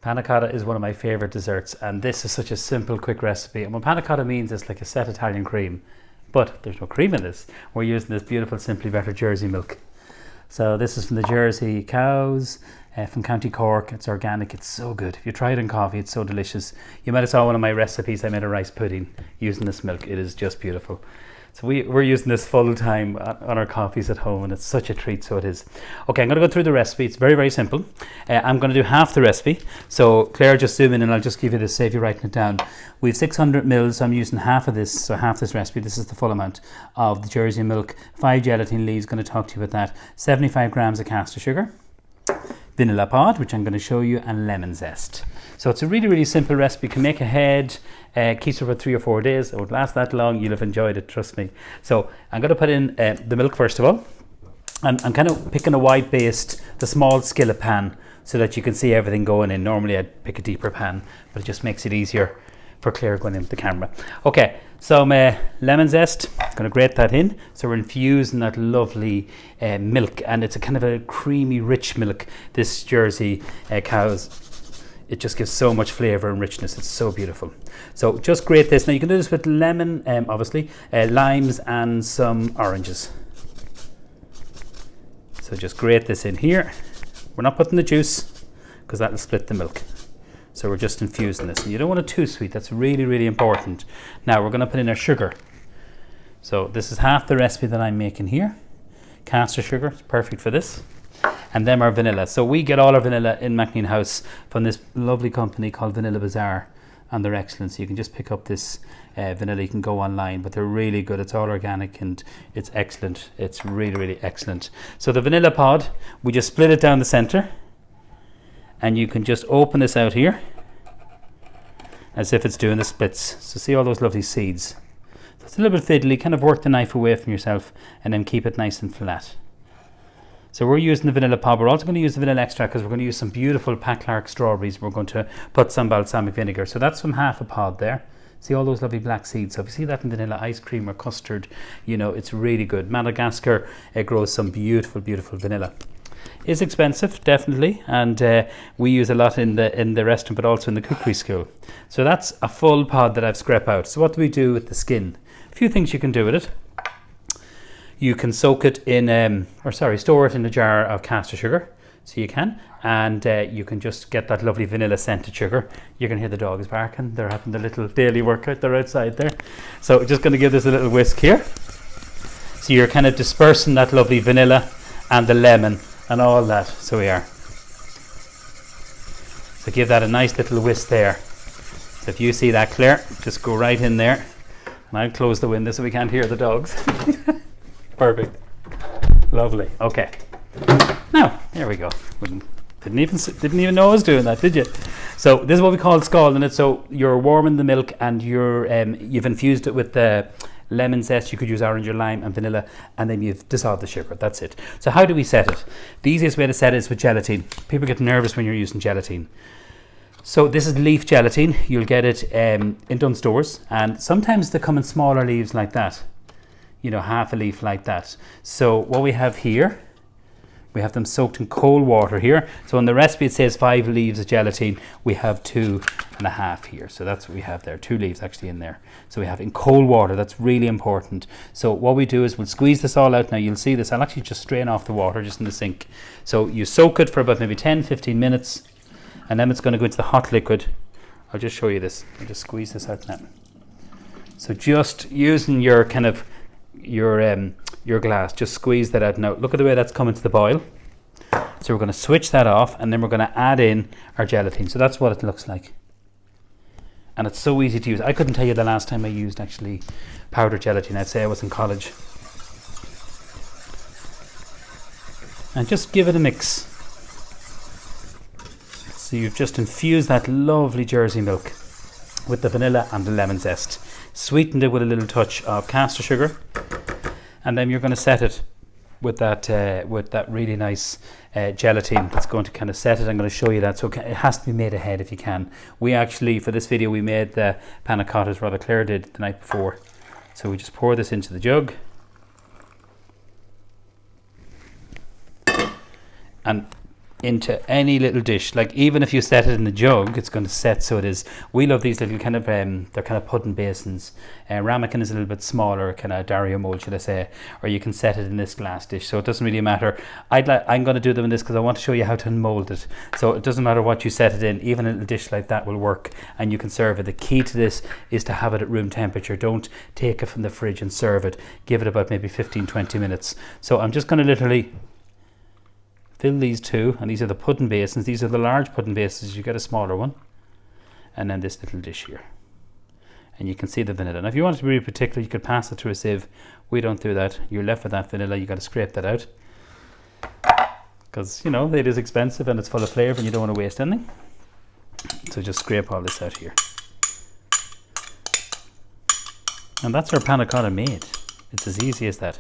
Panna cotta is one of my favorite desserts, and this is such a simple, quick recipe. And what panna cotta means is like a set Italian cream, but there's no cream in this. We're using this beautiful Simply Better Jersey milk. So this is from the Jersey cows from County Cork. It's organic. It's so good. If you try it in coffee, it's so delicious. You might have saw one of my recipes. I made a rice pudding using this milk. It is just beautiful. So we're using this full time on our coffees at home, and it's such a treat, so it is. Okay, I'm going to go through the recipe. It's very, very simple. I'm going to do half the recipe. So Claire, just zoom in and I'll just give you this, save you writing it down. We have 600 mils, so I'm using half of this, so half this recipe. This is the full amount of the Jersey milk. 5 gelatin leaves, going to talk to you about that. 75 grams of caster sugar. Vanilla pod, which I'm going to show you, and lemon zest. So it's a really, really simple recipe. You can make ahead, keeps it for 3 or 4 days. It won't last that long. You'll have enjoyed it, trust me. So I'm going to put in the milk first of all. And I'm kind of picking a wide based, the small skillet pan, so that you can see everything going in. Normally I'd pick a deeper pan, but it just makes it easier for Claire going into the camera. Okay, so my lemon zest, going to grate that in. So we're infusing that lovely milk, and it's a kind of a creamy, rich milk. This Jersey cows, it just gives so much flavour and richness. It's so beautiful. So just grate this. Now you can do this with lemon, obviously, limes and some oranges. So just grate this in here. We're not putting the juice because that will split the milk. So we're just infusing this. And you don't want it too sweet. That's really, really important. Now we're going to put in our sugar. So this is half the recipe that I'm making here. Caster sugar is perfect for this. And then our vanilla. So we get all our vanilla in Maclean House from this lovely company called Vanilla Bazaar, and they're excellent. So you can just pick up this vanilla. You can go online, but they're really good. It's all organic and it's excellent. It's really, really excellent. So the vanilla pod, we just split it down the center, and you can just open this out here as if it's doing the splits. So see all those lovely seeds. So it's a little bit fiddly. Kind of work the knife away from yourself and then keep it nice and flat. So we're using the vanilla pod. We're also going to use the vanilla extract because we're going to use some beautiful Paclark strawberries. We're going to put some balsamic vinegar. So that's from half a pod there. See all those lovely black seeds. So if you see that in vanilla ice cream or custard, you know, it's really good. Madagascar grows some beautiful, beautiful vanilla. It's expensive, definitely, and we use a lot in the restaurant, but also in the cookery school. So that's a full pod that I've scraped out. So what do we do with the skin? A few things you can do with it. You can soak it in, store it in a jar of caster sugar, so you can, and you can just get that lovely vanilla scented sugar. You can hear the dogs barking. They're having their little daily workout. They're outside there. So just going to give this a little whisk here. So you're kind of dispersing that lovely vanilla and the lemon and all that. So we are. So give that a nice little whisk there. So if you see that, Claire, just go right in there. And I'll close the window so we can't hear the dogs. Perfect. Lovely. Okay. Now, there we go. Didn't even know I was doing that, did you? So this is what we call scalding it. So you're warming the milk and you've infused it with the lemon zest. You could use orange or lime and vanilla, and then you've dissolved the sugar. That's it. So how do we set it? The easiest way to set it is with gelatin. People get nervous when you're using gelatin. So this is leaf gelatin. You'll get it in Dunnes Stores, and sometimes they come in smaller leaves like that. You know, half a leaf like that. So what we have here, we have them soaked in cold water here. So in the recipe it says 5 leaves of gelatin. We have 2.5 here. So that's what we have there, 2 leaves actually in there. So we have in cold water. That's really important. So what we do is we'll squeeze this all out. Now you'll see this. I'll actually just strain off the water just in the sink. So you soak it for about maybe 10-15 minutes, and then it's going to go into the hot liquid. I'll just show you this. I'll just squeeze this out now. So just using your kind of your glass, just squeeze that out. Now look at the way that's coming to the boil. So we're going to switch that off, and then we're going to add in our gelatin. So that's what it looks like, and it's so easy to use. I couldn't tell you the last time I used actually powdered gelatin. I'd say I was in college. And just give it a mix. So you've just infused that lovely Jersey milk with the vanilla and the lemon zest, sweetened it with a little touch of caster sugar, and then you're going to set it with that really nice gelatin that's going to kind of set it. I'm going to show you that. So it has to be made ahead if you can. We actually, for this video, we made the panna cottas, rather Claire did, the night before. So we just pour this into the jug, and into any little dish. Like even if you set it in the jug, it's going to set so it is. We love these little kind of they're kind of pudding basins. Ramekin is a little bit smaller, kind of Dario mold, should I say, or you can set it in this glass dish, so it doesn't really matter. I'm going to do them in this because I want to show you how to unmold it, so it doesn't matter what you set it in, even a little dish like that will work, and you can serve it. The key to this is to have it at room temperature. Don't take it from the fridge and serve it. Give it about maybe 15-20 minutes. So I'm just going to literally fill these two, and these are the pudding basins. These are the large pudding basins. You get a smaller one, and then this little dish here, and you can see the vanilla. Now if you want it to be really particular, you could pass it through a sieve. We don't do that. You're left with that vanilla. You got to scrape that out because, you know, it is expensive and it's full of flavour and you don't want to waste anything. So just scrape all this out here, and that's our panna cotta made. It's as easy as that.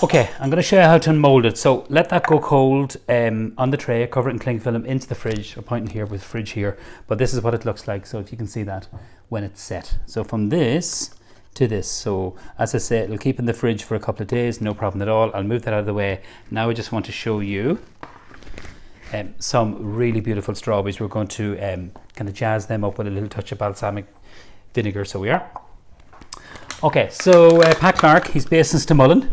Okay, I'm going to show you how to unmold it. So let that go cold on the tray, cover it in cling film, into the fridge. I'm pointing here with fridge here, but this is what it looks like. So if you can see that when it's set. So from this to this. So as I say, it'll keep in the fridge for a couple of days, no problem at all. I'll move that out of the way. Now I just want to show you some really beautiful strawberries. We're going to kind of jazz them up with a little touch of balsamic vinegar. So we are. Okay, so Pack Mark, he's based in Stamullen,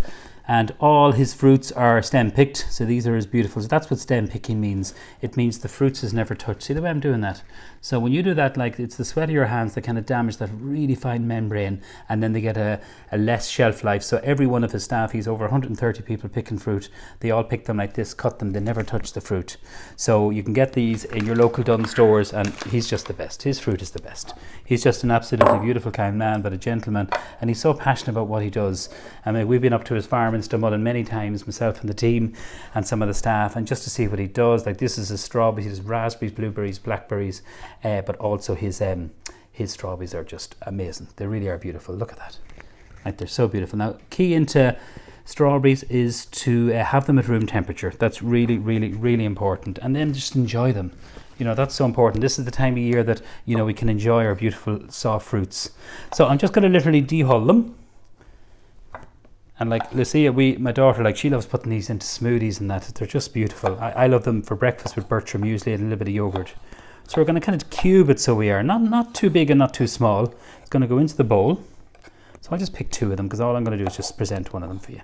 and all his fruits are stem picked. So these are as beautiful. So that's what stem picking means. It means the fruits is never touched. See the way I'm doing that? So when you do that, like, it's the sweat of your hands that kind of damage that really fine membrane, and then they get a less shelf life. So every one of his staff, he's over 130 people picking fruit. They all pick them like this, cut them, they never touch the fruit. So you can get these in your local Dunn stores, and he's just the best. His fruit is the best. He's just an absolutely beautiful, kind man, but a gentleman, and he's so passionate about what he does. I mean, we've been up to his farm in Stamullen many times, myself and the team and some of the staff, and just to see what he does. Like, this is his strawberries, his raspberries, blueberries, blackberries, but also his strawberries are just amazing. They really are beautiful. Look at that. Like, they're so beautiful. Now, key into strawberries is to have them at room temperature. That's really, really, really important. And then just enjoy them. You know, that's so important. This is the time of year that, you know, we can enjoy our beautiful soft fruits. So I'm just going to literally dehull them. And like Lucia, my daughter, like, she loves putting these into smoothies and that. They're just beautiful. I love them for breakfast with bircher muesli and a little bit of yogurt. So we're going to kind of cube it so we are. Not too big and not too small. It's going to go into the bowl. So I'll just pick two of them because all I'm going to do is just present one of them for you.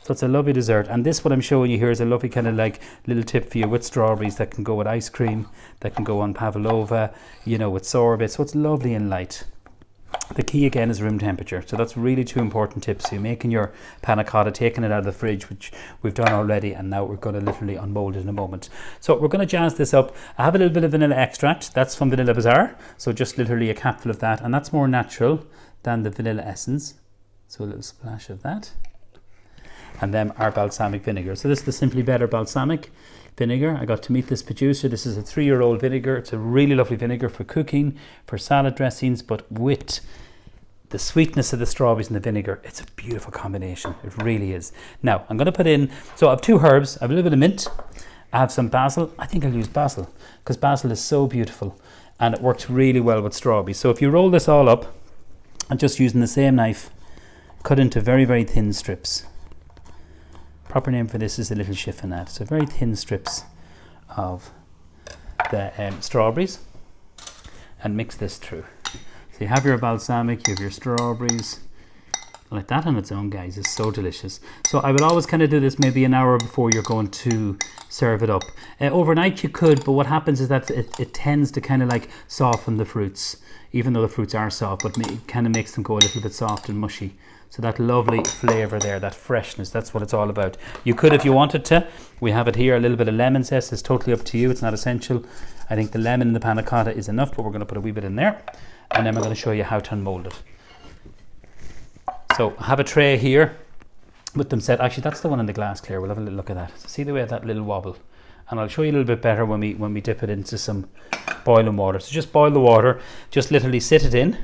So it's a lovely dessert. And this, what I'm showing you here, is a lovely kind of like little tip for you with strawberries that can go with ice cream, that can go on pavlova, you know, with sorbet. So it's lovely and light. The key again is room temperature. So that's really two important tips. So you're making your panna cotta, taking it out of the fridge, which we've done already, and now we're going to literally unmold it in a moment. So we're going to jazz this up. I have a little bit of vanilla extract. That's from Vanilla Bazaar. So just literally a capful of that, and that's more natural than the vanilla essence. So a little splash of that. And then our balsamic vinegar. So this is the Simply Better balsamic vinegar. I got to meet this producer. This is a 3-year-old vinegar. It's a really lovely vinegar for cooking, for salad dressings, but with the sweetness of the strawberries and the vinegar, it's a beautiful combination. It really is. Now I'm going to put in, so I have 2 herbs. I have a little bit of mint. I have some basil. I think I'll use basil because basil is so beautiful and it works really well with strawberries. So if you roll this all up and just using the same knife, cut into very, very thin strips. Proper name for this is a little chiffonade. So very thin strips of the strawberries, and mix this through. So you have your balsamic, you have your strawberries. Like that on its own, guys, is so delicious. So I would always kind of do this maybe an hour before you're going to serve it up. Overnight you could, but what happens is that it tends to kind of like soften the fruits, even though the fruits are soft, but it kind of makes them go a little bit soft and mushy. So that lovely flavour there, that freshness, that's what it's all about. You could, if you wanted to, we have it here, a little bit of lemon zest. It's totally up to you, it's not essential. I think the lemon in the panna cotta is enough, but we're going to put a wee bit in there. And then we're going to show you how to unmold it. So I have a tray here with them set. Actually, that's the one in the glass, Claire. We'll have a little look at that. So see the way that little wobble. And I'll show you a little bit better when we dip it into some boiling water. So just boil the water, just literally sit it in.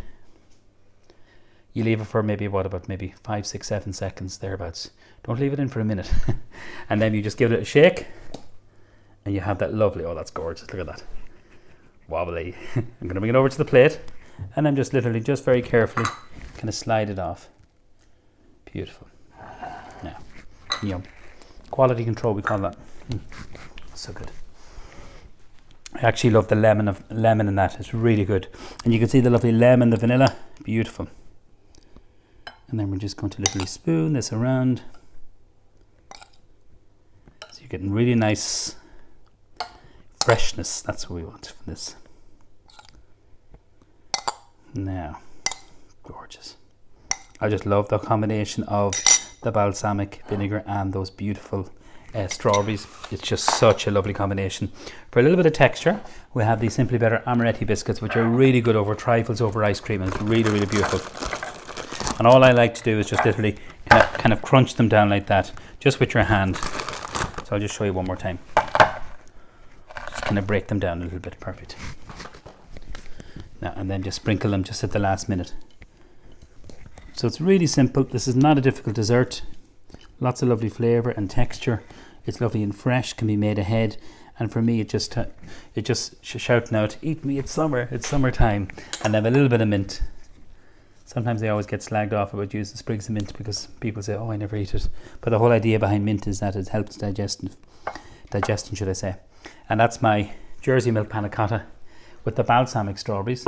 You leave it for maybe, maybe 5, 6, 7 seconds, thereabouts. Don't leave it in for a minute. And then you just give it a shake, and you have that lovely, oh, that's gorgeous, look at that. Wobbly. I'm going to bring it over to the plate, and then just literally, just very carefully, kind of slide it off. Beautiful. Now, yum. Quality control, we call that. So good. I actually love the lemon in that. It's really good. And you can see the lovely lemon, the vanilla. Beautiful. And then we're just going to literally spoon this around. So you're getting really nice freshness. That's what we want from this. Now, gorgeous. I just love the combination of the balsamic vinegar and those beautiful strawberries. It's just such a lovely combination. For a little bit of texture, we have these Simply Better amaretti biscuits, which are really good over trifles, over ice cream, and it's really, really beautiful. And all I like to do is just literally kind of crunch them down like that, just with your hand. So I'll just show you one more time. Just kind of break them down a little bit. Perfect. Now, and then just sprinkle them just at the last minute. So it's really simple. This is not a difficult dessert. Lots of lovely flavour and texture. It's lovely and fresh, can be made ahead. And for me, it just shouting out, eat me, it's summer, it's summertime. And have a little bit of mint. Sometimes I always get slagged off about using sprigs of mint because people say, oh, I never eat it. But the whole idea behind mint is that it helps digestion, should I say. And that's my Jersey milk panna cotta with the balsamic strawberries.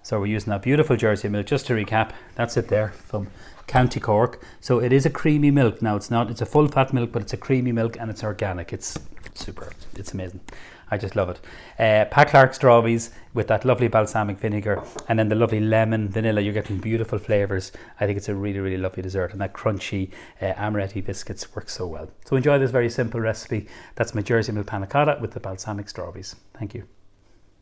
So we're using that beautiful Jersey milk. Just to recap, that's it there from County Cork. So it is a creamy milk. Now it's a full fat milk, but it's a creamy milk and it's organic. It's superb. It's amazing. I just love it. Clark strawberries with that lovely balsamic vinegar and then the lovely lemon, vanilla. You're getting beautiful flavours. I think it's a really, really lovely dessert. And that crunchy amaretti biscuits work so well. So enjoy this very simple recipe. That's my Jersey milk panna cotta with the balsamic strawberries. Thank you.